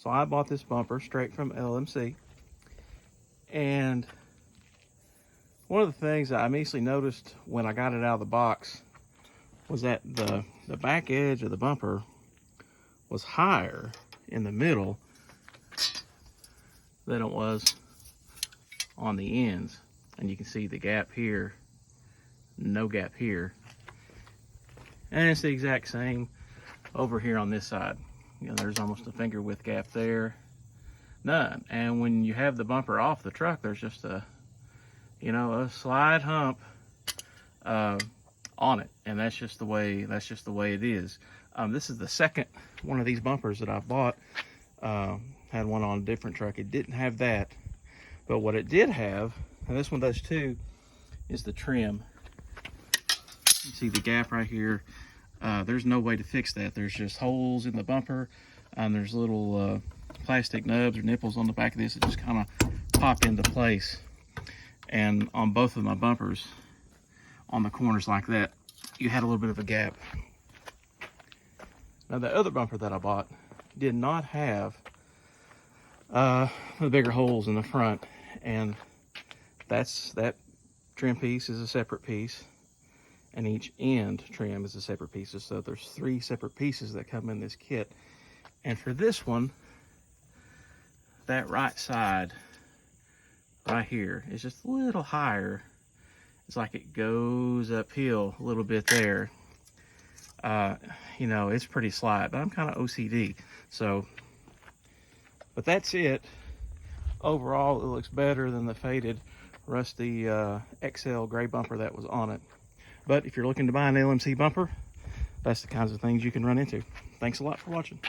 So I bought this bumper straight from LMC. And one of the things that I immediately noticed when I got it out of the box was that the back edge of the bumper was higher in the middle than it was on the ends. And you can see the gap here, no gap here. And it's the exact same over here on this side. You know, there's almost a finger width gap there. None. And when you have the bumper off the truck, there's just a, you know, a slight hump on it, and that's just the way it is. This is the second one of these bumpers that I've bought. Had one on a different truck. It didn't have that, but what it did have, and this one does too, is the trim. You see the gap right here. There's no way to fix that. There's just holes in the bumper, and there's little plastic nubs or nipples on the back of this that just kind of pop into place. And on both of my bumpers, on the corners like that, you had a little bit of a gap. Now the other bumper that I bought did not have the bigger holes in the front, and that trim piece is a separate piece, and each end trim is a separate piece. So there's 3 separate pieces that come in this kit. And for this one, that right side right here is just a little higher. It's like it goes uphill a little bit there. You know, it's pretty slight, but I'm kind of OCD. So, but that's it. Overall, it looks better than the faded, rusty XL gray bumper that was on it. But if you're looking to buy an LMC bumper, that's the kinds of things you can run into. Thanks a lot for watching.